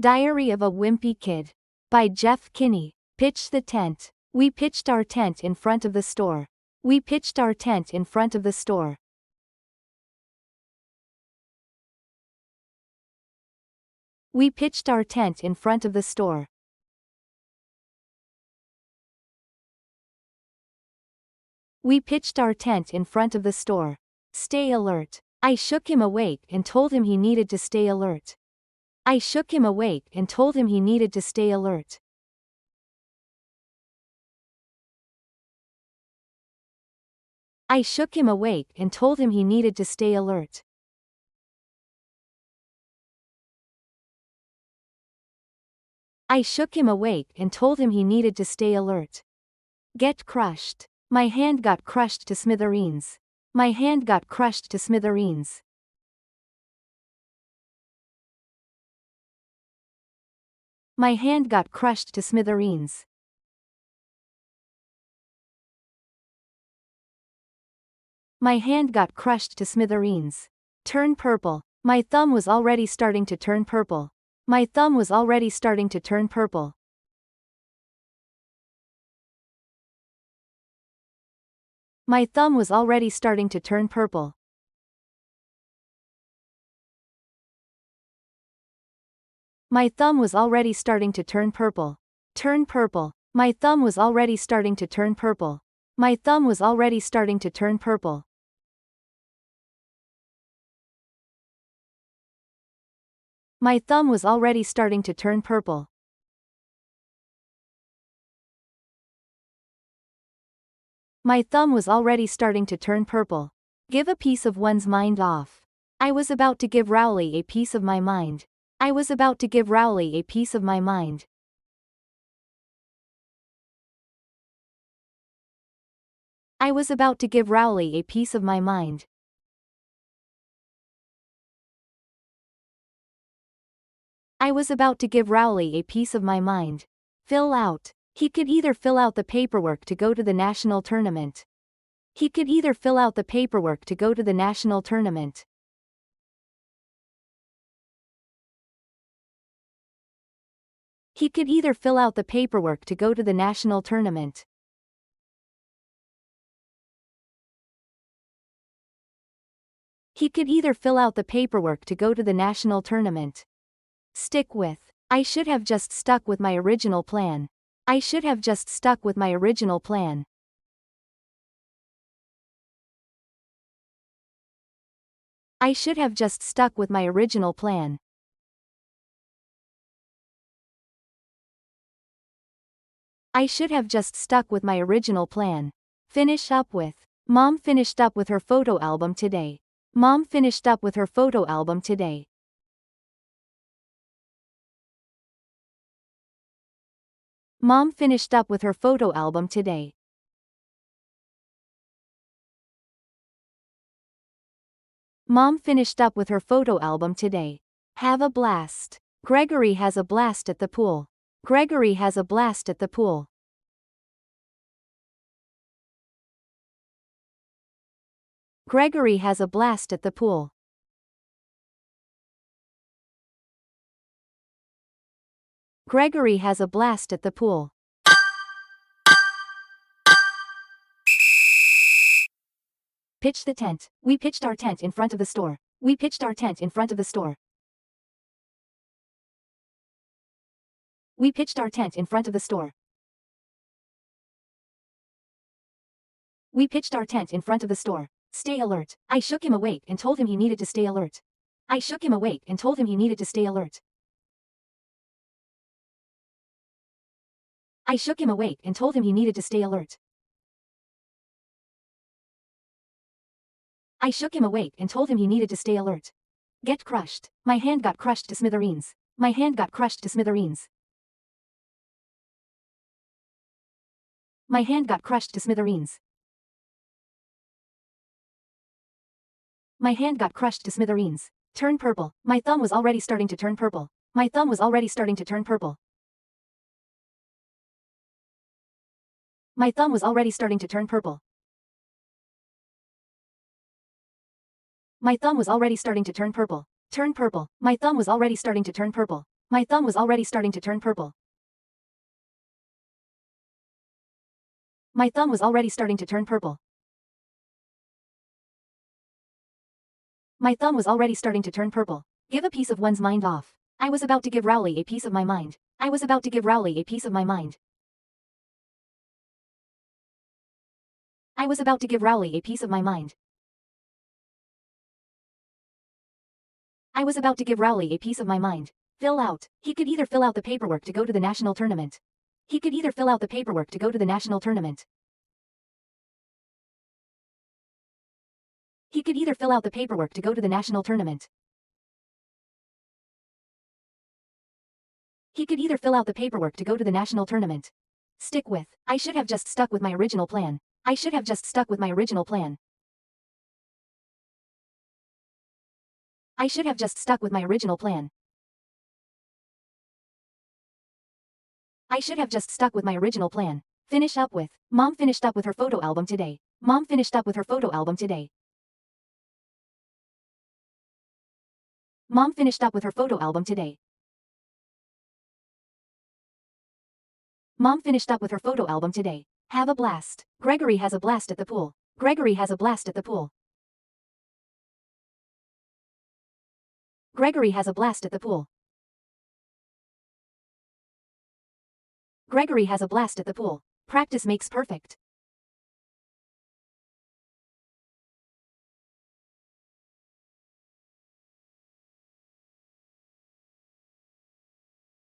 Diary of a Wimpy Kid. By Jeff Kinney. Pitch the tent. We pitched our tent in front of the store. We pitched our tent in front of the store. We pitched our tent in front of the store. We pitched our tent in front of the store. Stay alert. I shook him awake and told him he needed to stay alert. I shook him awake and told him he needed to stay alert. I shook him awake and told him he needed to stay alert. I shook him awake and told him he needed to stay alert. Get crushed. My hand got crushed to smithereens. My hand got crushed to smithereens. My hand got crushed to smithereens. My hand got crushed to smithereens. Turn purple. My thumb was already starting to turn purple. My thumb was already starting to turn purple. My thumb was already starting to turn purple. My thumb was already starting to turn purple. Turn purple. My thumb was already starting to turn purple. My thumb was already starting to turn purple. My thumb was already starting to turn purple. My thumb was already starting to turn purple. Give a piece of one's mind off. I was about to give Rowley a piece of my mind. I was about to give Rowley a piece of my mind. I was about to give Rowley a piece of my mind. I was about to give Rowley a piece of my mind. Fill out. He could either fill out the paperwork to go to the national tournament. He could either fill out the paperwork to go to the national tournament. He could either fill out the paperwork to go to the national tournament. He could either fill out the paperwork to go to the national tournament. Stick with. I should have just stuck with my original plan. I should have just stuck with my original plan. I should have just stuck with my original plan. I should have just stuck with my original plan. Finish up with. Mom finished up with her photo album today. Mom finished up with her photo album today. Mom finished up with her photo album today. Mom finished up with her photo album today. Have a blast. Gregory has a blast at the pool. Gregory has a blast at the pool. Gregory has a blast at the pool. Gregory has a blast at the pool. Pitch the tent. We pitched our tent in front of the store. We pitched our tent in front of the store. We pitched our tent in front of the store. We pitched our tent in front of the store. Stay alert. I shook him awake and told him he needed to stay alert. I shook him awake and told him he needed to stay alert. I shook him awake and told him he needed to stay alert. I shook him awake and told him he needed to stay alert. Get crushed. My hand got crushed to smithereens. My hand got crushed to smithereens. My hand got crushed to smithereens. My hand got crushed to smithereens. Turn purple. My thumb was already starting to turn purple. My thumb was already starting to turn purple. My thumb was already starting to turn purple. My thumb was already starting to turn purple. Turn purple. My thumb was already starting to turn purple. My thumb was already starting to turn purple. My thumb was already starting to turn purple. My thumb was already starting to turn purple. Give a piece of one's mind off. I was about to give Rowley a piece of my mind. I was about to give Rowley a piece of my mind. I was about to give Rowley a piece of my mind. I was about to give Rowley a piece of my mind. Fill out. He could either fill out the paperwork to go to the national tournament. He could either fill out the paperwork to go to the national tournament. He could either fill out the paperwork to go to the national tournament. He could either fill out the paperwork to go to the national tournament. Stick with. I should have just stuck with my original plan. I should have just stuck with my original plan. I should have just stuck with my original plan. I should have just stuck with my original plan. Finish up with. Mom finished up with her photo album today. Mom finished up with her photo album today. Mom finished up with her photo album today. Mom finished up with her photo album today. Have a blast. Gregory has a blast at the pool. Gregory has a blast at the pool. Gregory has a blast at the pool. Gregory has a blast at the pool. Practice makes perfect.